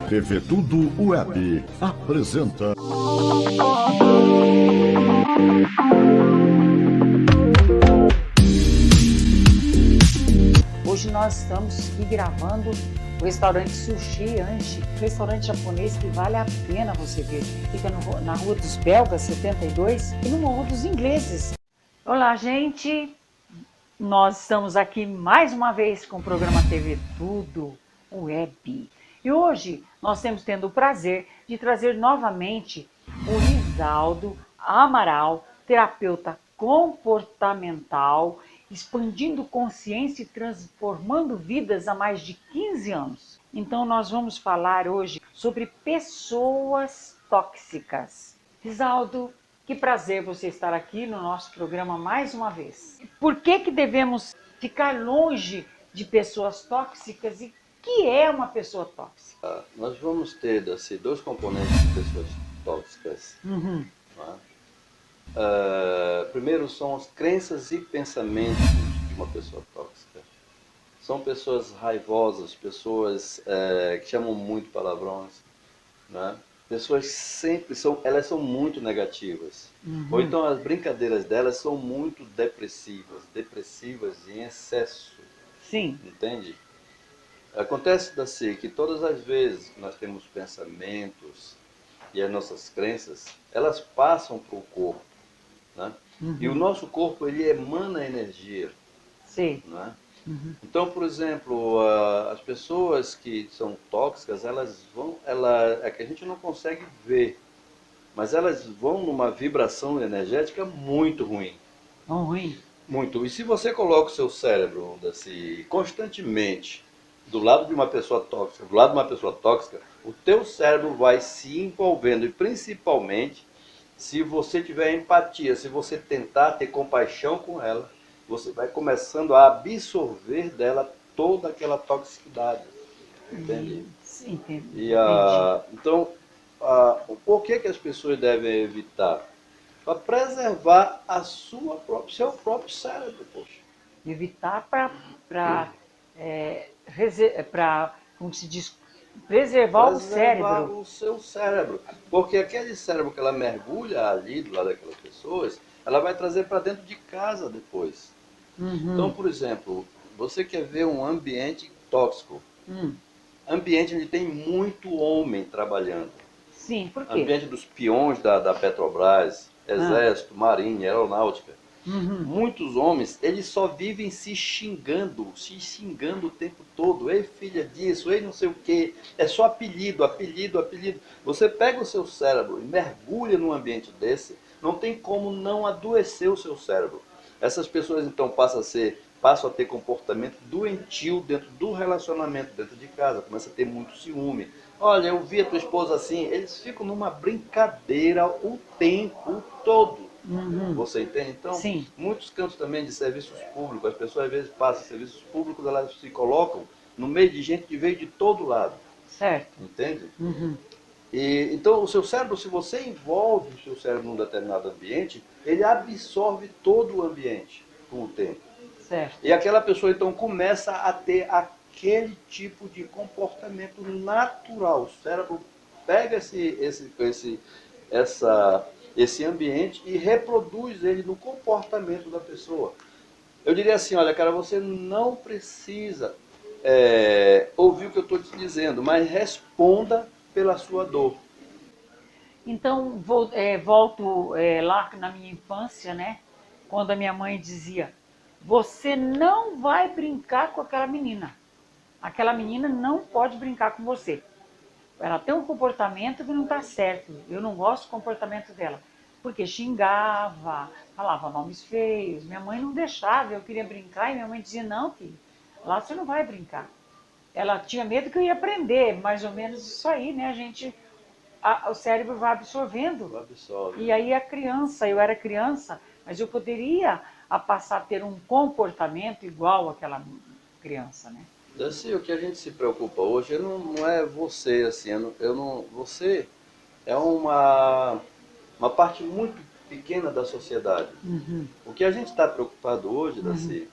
TV Tudo Web apresenta. Hoje nós estamos aqui gravando o restaurante Sushi Anchi, restaurante japonês que vale a pena você ver. Fica na Rua dos Belgas, 72, e no Morro dos Ingleses. Olá, gente! Nós estamos aqui mais uma vez com o programa TV Tudo Web. E hoje nós estamos tendo o prazer de trazer novamente o Risaldo Amaral, terapeuta comportamental, expandindo consciência e transformando vidas há mais de 15 anos. Então nós vamos falar hoje sobre pessoas tóxicas. Risaldo, que prazer você estar aqui no nosso programa mais uma vez. Por que devemos ficar longe de pessoas tóxicas e o que é uma pessoa tóxica? Nós vamos ter dois componentes de pessoas tóxicas. Primeiro são as crenças e pensamentos de uma pessoa tóxica. São pessoas raivosas, pessoas que chamam muito palavrões, né? Pessoas sempre elas são muito negativas. Ou então as brincadeiras delas são muito depressivas em excesso. Sim. Entende? Acontece assim que todas as vezes que nós temos pensamentos e as nossas crenças, elas passam para o corpo, né? E o nosso corpo, ele emana energia. Sim. Né? Então, por exemplo, as pessoas que são tóxicas, é que a gente não consegue ver, mas elas vão numa vibração energética muito ruim. Ruim. Muito. E se você coloca o seu cérebro assim, constantemente do lado de uma pessoa tóxica, o teu cérebro vai se envolvendo, e principalmente se você tiver empatia, se você tentar ter compaixão com ela, você vai começando a absorver dela toda aquela toxicidade. Entende? Entendi. Então, por que as pessoas devem evitar? Para preservar seu próprio cérebro, poxa. Evitar como se diz, preservar o cérebro. O seu cérebro. Porque aquele cérebro que ela mergulha ali do lado daquelas pessoas, ela vai trazer para dentro de casa depois. Então, por exemplo, você quer ver um ambiente tóxico. Ambiente onde tem muito homem trabalhando. Sim, por quê? Ambiente dos peões da Petrobras, Exército, Marinha, Aeronáutica. Muitos homens, eles só vivem se xingando o tempo todo. Ei, filha disso, ei, não sei o quê. É só apelido, apelido, apelido. Você pega o seu cérebro e mergulha num ambiente desse, não tem como não adoecer o seu cérebro. Essas pessoas, então, passam a ter comportamento doentio dentro do relacionamento, dentro de casa. Começa a ter muito ciúme. Olha, eu vi a tua esposa assim. Eles ficam numa brincadeira o tempo todo. Você entende? Então, Sim. muitos campos também de serviços públicos, as pessoas às vezes passam serviços públicos, elas se colocam no meio de gente que veio de todo lado. Certo. Entende? Então, o seu cérebro, se você envolve o seu cérebro num determinado ambiente, ele absorve todo o ambiente com o tempo. Certo. E aquela pessoa, então, começa a ter aquele tipo de comportamento natural. O cérebro pega esse ambiente e reproduz ele no comportamento da pessoa. Eu diria assim, olha, cara, você não precisa ouvir o que eu estou te dizendo, mas responda pela sua dor. Então, volto lá na minha infância, né? Quando a minha mãe dizia, você não vai brincar com aquela menina. Aquela menina não pode brincar com você. Ela tem um comportamento que não está certo. Eu não gosto do comportamento dela. Porque xingava, falava nomes feios. Minha mãe não deixava, eu queria brincar e minha mãe dizia, não, filho, lá você não vai brincar. Ela tinha medo que eu ia aprender, mais ou menos isso aí, né? O cérebro vai absorvendo. Absorve. E aí eu era criança, mas eu poderia passar a ter um comportamento igual àquela criança, né? Assim, o que a gente se preocupa hoje não é você, assim, você é uma parte muito pequena da sociedade. O que a gente está preocupado hoje, Daci,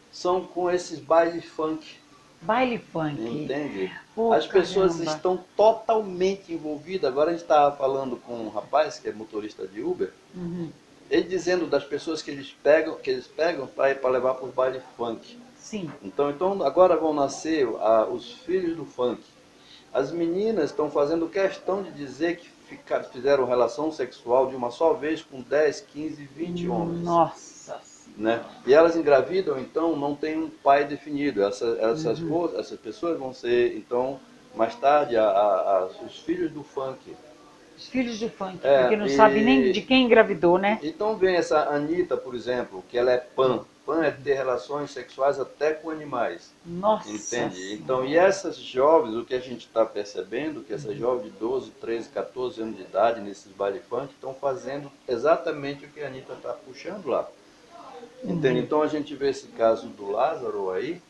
são com esses bailes funk. Baile funk. Entende? Pô, As pessoas caramba. estão totalmente envolvidas. Agora a gente estava falando com um rapaz que é motorista de Uber, Uhum. ele dizendo das pessoas que eles pegam para ir para levar para o baile funk. Sim. Então agora vão nascer os filhos do funk. As meninas estão fazendo questão de dizer que fizeram relação sexual de uma só vez com 10, 15, 20 homens. Nossa Né? Senhora. E elas engravidam, então não tem um pai definido. Essas pessoas vão ser, então, mais tarde, os filhos do funk. Os filhos do funk, porque É, não sabe nem de quem engravidou, né? então vem essa Anitta, por exemplo, que ela é pan. Pan é ter relações sexuais até com animais. Nossa Entende? Então, e Senhora. essas jovens, o que a gente está percebendo, que essas jovens de 12, 13, 14 anos de idade, nesses baile funk, estão fazendo exatamente o que a Anitta está puxando lá. Entende? Então a gente vê esse caso do Lázaro aí,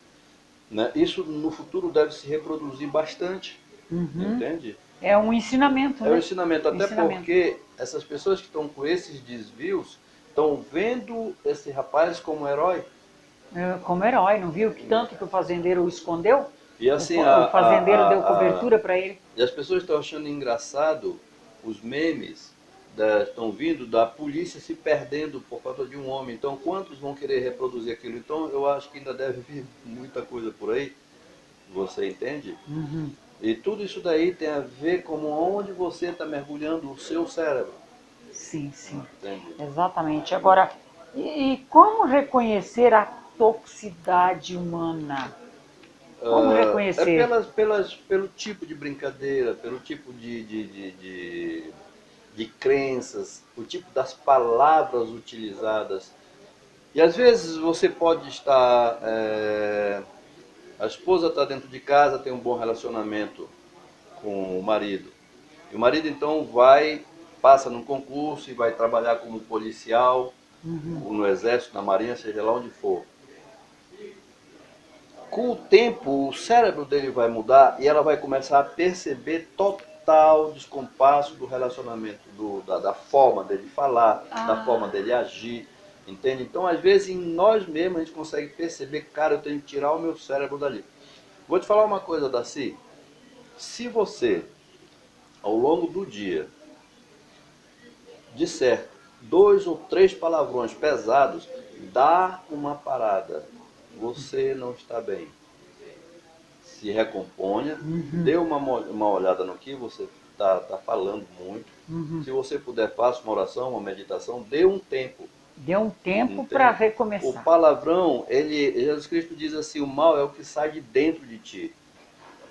né? Isso no futuro deve se reproduzir bastante, entende? É um ensinamento, É um né? ensinamento, até Ensinamento. porque essas pessoas que estão com esses desvios estão vendo esse rapaz como herói. Como herói, não viu que tanto que o fazendeiro o escondeu? E assim, O fazendeiro deu cobertura para ele. e as pessoas estão achando engraçado os memes, estão vindo da polícia se perdendo por causa de um homem. Então, quantos vão querer reproduzir aquilo? Então, eu acho que ainda deve vir muita coisa por aí, você entende? E tudo isso daí tem a ver com onde você está mergulhando o seu cérebro, Sim, sim. entende? Exatamente. Agora, e como reconhecer a toxicidade humana? Como É reconhecer? pelo tipo de brincadeira, pelo tipo de crenças, o tipo das palavras utilizadas. E às vezes você pode estar. A esposa está dentro de casa, tem um bom relacionamento com o marido. E o marido então passa num concurso e vai trabalhar como policial, ou no exército, na marinha, seja lá onde for. Com o tempo, o cérebro dele vai mudar e ela vai começar a perceber total descompasso do relacionamento, da forma dele falar, da forma dele agir, entende? Então, às vezes, em nós mesmos, a gente consegue perceber, cara, eu tenho que tirar o meu cérebro dali. Vou te falar uma coisa, Daci. Se você, ao longo do dia, disser 2 ou 3 palavrões pesados, dá uma parada. Você não está bem. Se recomponha, dê uma olhada no que você está falando muito. Se você puder, faça uma oração, uma meditação, dê um tempo. Deu um tempo Entende? para O recomeçar. palavrão, Jesus Cristo diz assim, o mal é o que sai de dentro de ti.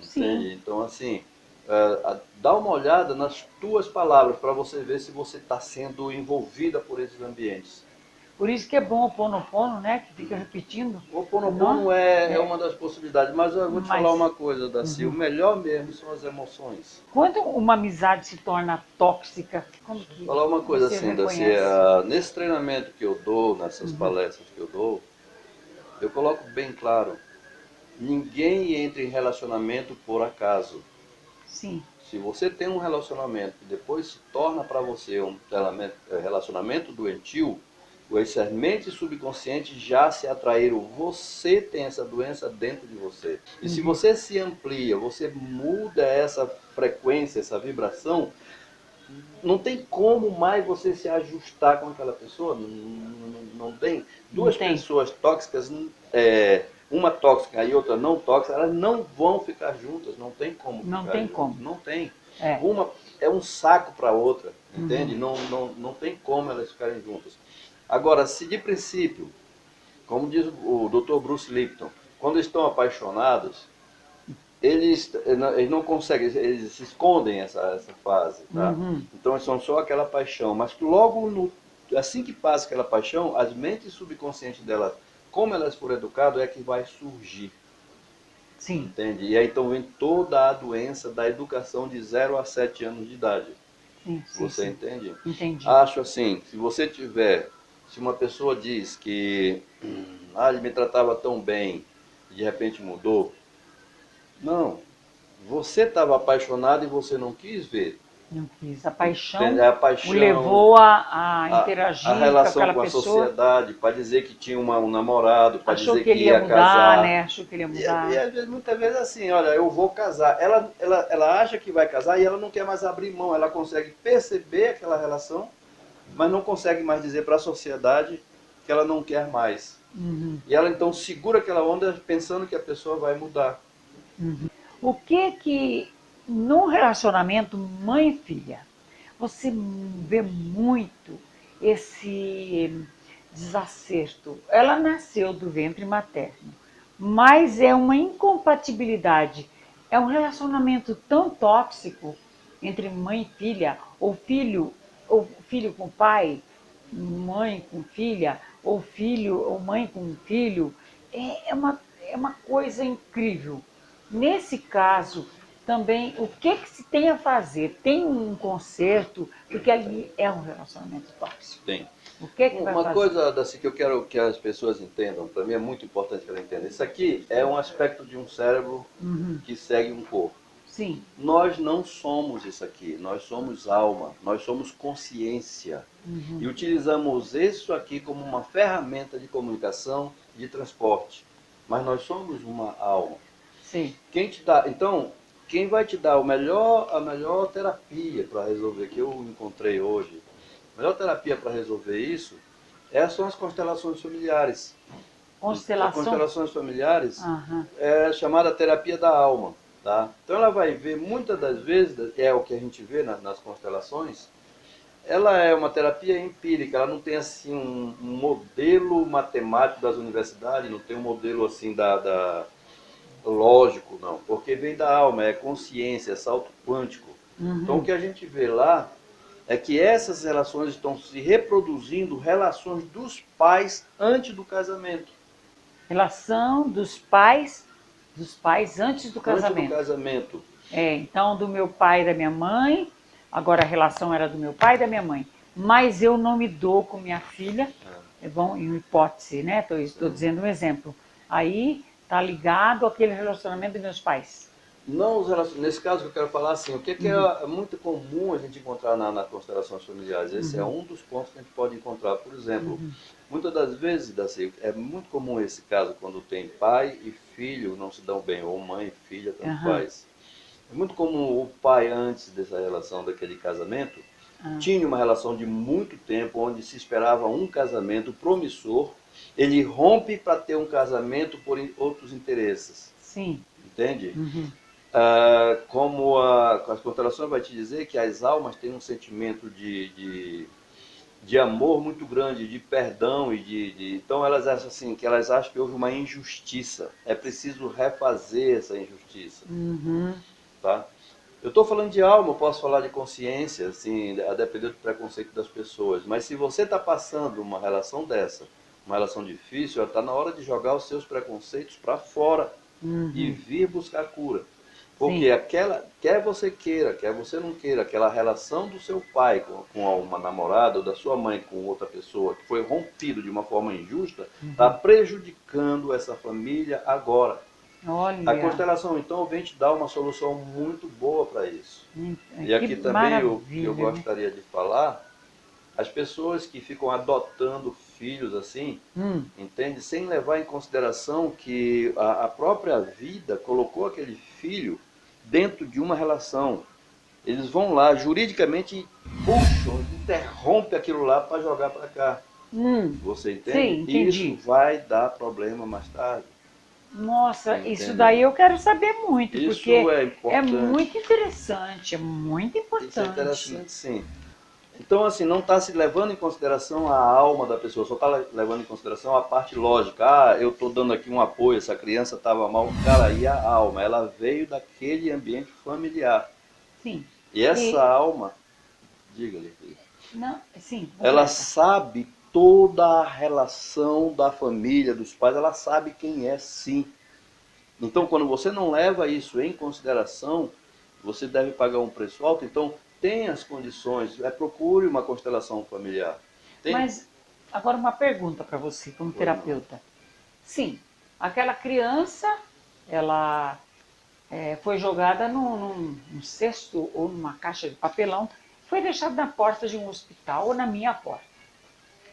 Entende? Sim. Então, assim, dá uma olhada nas tuas palavras para você ver se você está sendo envolvida por esses ambientes. Por isso que é bom o Ponopono, né? Que fica repetindo. O Ponopono Não? é uma das possibilidades, mas eu vou te falar Mas uma coisa, Daci, o melhor mesmo são as emoções. quando uma amizade se torna tóxica, como que Vou falar uma coisa você assim, Daci, reconhece? nesse treinamento que eu dou, nessas palestras que eu dou, eu coloco bem claro, ninguém entra em relacionamento por acaso. Sim. Se você tem um relacionamento que depois se torna para você um relacionamento doentio, as sementes subconscientes já se atraíram. Você tem essa doença dentro de você. E se você se amplia, você muda essa frequência, essa vibração, não tem como mais você se ajustar com aquela pessoa. Não tem. Duas Não tem. pessoas tóxicas, uma tóxica e outra não tóxica, elas não vão ficar juntas. Não tem como Não ficar tem juntas. como. Não tem. É. Uma é um saco para a outra, entende? Não tem como elas ficarem juntas. Agora, se de princípio, como diz o Dr. Bruce Lipton, quando estão apaixonados, eles não conseguem, eles se escondem essa fase, tá? Então são só aquela paixão, mas logo assim que passa aquela paixão, as mentes subconscientes dela, como elas foram educadas, é que vai surgir, Sim. entende? E aí então vem toda a doença da educação de 0 a 7 anos de idade. Sim, Você sim. entende? Entendi. Acho assim, se uma pessoa diz que ele me tratava tão bem, de repente mudou, não, você estava apaixonado e você não quis ver. Não quis. A paixão Entende? A paixão, o levou a interagir a com relação aquela com a pessoa. sociedade, para dizer que tinha um namorado, para Achou dizer que ele ia ia mudar, casar. né? Achou que ele ia mudar. E às vezes, muitas vezes assim, olha, eu vou casar. Ela acha que vai casar e ela não quer mais abrir mão. Ela consegue perceber aquela relação, mas não consegue mais dizer para a sociedade que ela não quer mais. E ela então segura aquela onda pensando que a pessoa vai mudar. O que num relacionamento mãe e filha, você vê muito esse desacerto? Ela nasceu do ventre materno, mas é uma incompatibilidade. É um relacionamento tão tóxico entre mãe e filha, ou filho com pai, mãe com filha, ou filho ou mãe com filho. É uma coisa incrível. Nesse caso, também, o que se tem a fazer? Tem um conserto, porque ali é um relacionamento tóxico. Tem. O que vai Uma fazer? coisa assim, que eu quero que as pessoas entendam, para mim é muito importante que elas entendam. Isso aqui é um aspecto de um cérebro que segue um corpo. Sim. Nós não somos isso aqui, nós somos alma, nós somos consciência. E utilizamos isso aqui como uma ferramenta de comunicação, de transporte. Mas nós somos uma alma. Sim. Então, quem vai te dar a melhor terapia para resolver, que eu encontrei hoje, a melhor terapia para resolver isso, são as constelações familiares. As constelações familiares é chamada terapia da alma. Tá? Então ela vai ver, muitas das vezes, é o que a gente vê nas constelações, ela é uma terapia empírica, ela não tem assim um modelo matemático das universidades, não tem um modelo assim lógico, não, porque vem da alma, é consciência, é salto quântico. Então o que a gente vê lá é que essas relações estão se reproduzindo, relações dos pais antes do casamento. Relação dos pais antes do casamento. Antes do casamento. Então do meu pai e da minha mãe, agora a relação era do meu pai e da minha mãe. Mas eu não me dou com minha filha, é bom, em uma hipótese, né? Estou dizendo um exemplo. Aí está ligado àquele relacionamento dos meus pais. Não nesse caso que eu quero falar assim, o que é muito comum a gente encontrar nas constelações familiares? Esse é um dos pontos que a gente pode encontrar. Por exemplo, muitas das vezes, Daci, é muito comum esse caso quando tem pai e filho não se dão bem, ou mãe e filha, tanto faz. É muito comum o pai, antes dessa relação, daquele casamento, tinha uma relação de muito tempo, onde se esperava um casamento promissor, ele rompe para ter um casamento por outros interesses. Sim. Entende? Como as constelações vai te dizer que as almas têm um sentimento de amor muito grande, de perdão então elas acham assim, que elas acham que houve uma injustiça. É preciso refazer essa injustiça. Tá? Eu estou falando de alma, eu posso falar de consciência, assim, a depender do preconceito das pessoas. Mas se você está passando uma relação dessa, uma relação difícil, está na hora de jogar os seus preconceitos para fora e vir buscar cura. Porque quer você queira, quer você não queira, aquela relação do seu pai com uma namorada ou da sua mãe com outra pessoa que foi rompido de uma forma injusta, está prejudicando essa família agora. Olha. A constelação, então, vem te dar uma solução muito boa para isso. E aqui que também o que eu né? gostaria de falar, as pessoas que ficam adotando filhos assim, entende? Sem levar em consideração que a própria vida colocou aquele filho dentro de uma relação. Eles vão lá, juridicamente, puxam, interrompem aquilo lá para jogar para cá. Você entende? Sim, entendi. Isso vai dar problema mais tarde. Nossa, Entende? isso daí eu quero saber muito, Isso porque é importante. muito interessante, é muito importante. Isso é interessante, sim. Então, assim, não está se levando em consideração a alma da pessoa, só está levando em consideração a parte lógica. Eu estou dando aqui um apoio, essa criança estava mal. Cara, e a alma? Ela veio daquele ambiente familiar. Sim. E essa alma, diga-lhe, não, sim, ela sabe toda a relação da família, dos pais, ela sabe quem é, sim. Então, quando você não leva isso em consideração, você deve pagar um preço alto. Então, tem as condições, procure uma constelação familiar. Mas, agora uma pergunta para você, como terapeuta. Sim, aquela criança, ela foi jogada num cesto ou numa caixa de papelão, foi deixada na porta de um hospital ou na minha porta.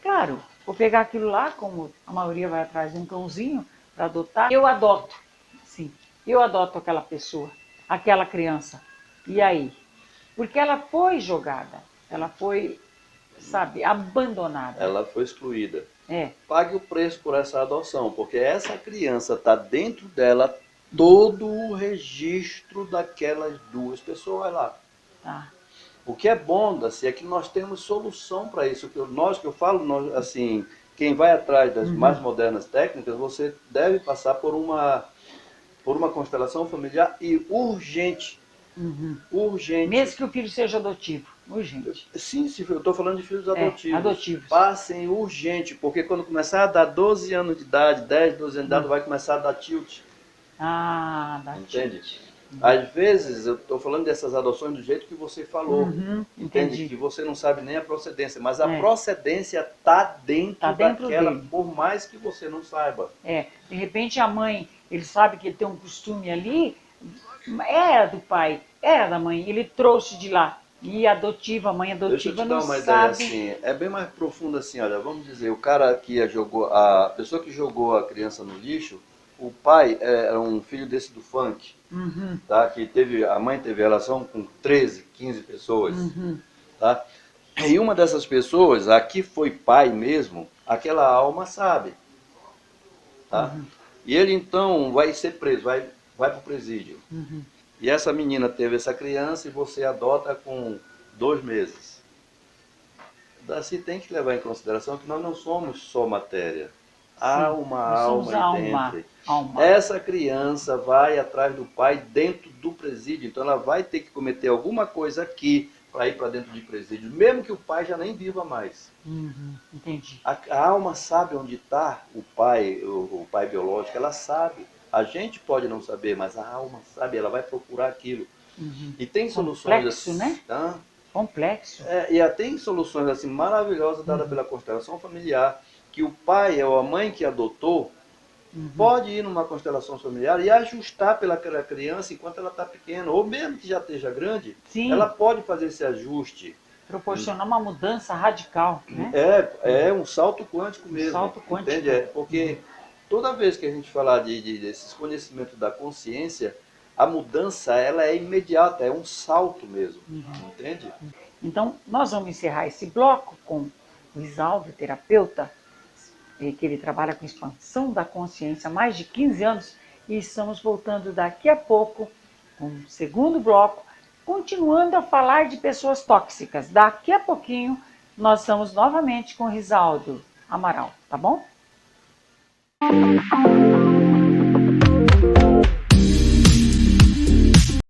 Claro, vou pegar aquilo lá, como a maioria vai atrás de um cãozinho para adotar, eu adoto, sim, eu adoto aquela pessoa, aquela criança. E aí? Porque ela foi jogada, ela foi, sabe, abandonada. Ela foi excluída. É. Pague o preço por essa adoção, porque essa criança está dentro dela todo o registro daquelas duas pessoas lá. Tá. O que é bom, Daci, é que nós temos solução para isso. Que eu falo, assim, quem vai atrás das mais modernas técnicas, você deve passar por uma constelação familiar e urgente. Urgente. Mesmo que o filho seja adotivo, urgente. Sim, eu estou falando de filhos adotivos. Adotivos. Passem urgente, porque quando começar a dar 12 anos de idade, 10, 12 anos de idade, vai começar a dar tilt. Dá Entende? tilt. Às vezes, eu estou falando dessas adoções do jeito que você falou. Entende? Entendi. Que você não sabe nem a procedência, mas a procedência está dentro daquela, dele. por mais que você não saiba. De repente a mãe, ele sabe que ele tem um costume ali, era do pai, era da mãe, ele trouxe de lá. E a mãe adotiva Deixa eu te não dar uma ideia sabe. assim, é bem mais profundo assim, olha, vamos dizer, o cara que a pessoa que jogou a criança no lixo, o pai era um filho desse do funk, tá? Que a mãe teve relação com 13, 15 pessoas, tá? E uma dessas pessoas, a que foi pai mesmo, aquela alma sabe, tá? E ele então vai ser preso, vai para o presídio. E essa menina teve essa criança e você adota com 2 meses. Daci tem que levar em consideração que nós não somos só matéria. Há uma alma aí dentro. Essa criança vai atrás do pai dentro do presídio. Então ela vai ter que cometer alguma coisa aqui para ir para dentro de presídio. Mesmo que o pai já nem viva mais. Entendi. A alma sabe onde está o pai biológico. Ela sabe. A gente pode não saber, mas a alma sabe. Ela vai procurar aquilo. E tem soluções Complexo, assim, né? Tá? Complexo. E tem soluções assim maravilhosas dadas pela constelação familiar, que o pai ou a mãe que adotou pode ir numa constelação familiar e ajustar pelaquela criança enquanto ela está pequena, ou mesmo que já esteja grande, Sim. ela pode fazer esse ajuste. Proporcionar uma mudança radical, né? É um salto quântico mesmo. Salto quântico. Entende? Porque toda vez que a gente falar desses conhecimentos da consciência, a mudança ela é imediata, é um salto mesmo. Entende? Então, nós vamos encerrar esse bloco com o Risaldo, terapeuta, que ele trabalha com expansão da consciência há mais de 15 anos, e estamos voltando daqui a pouco com o segundo bloco, continuando a falar de pessoas tóxicas. Daqui a pouquinho nós estamos novamente com o Risaldo Amaral, tá bom?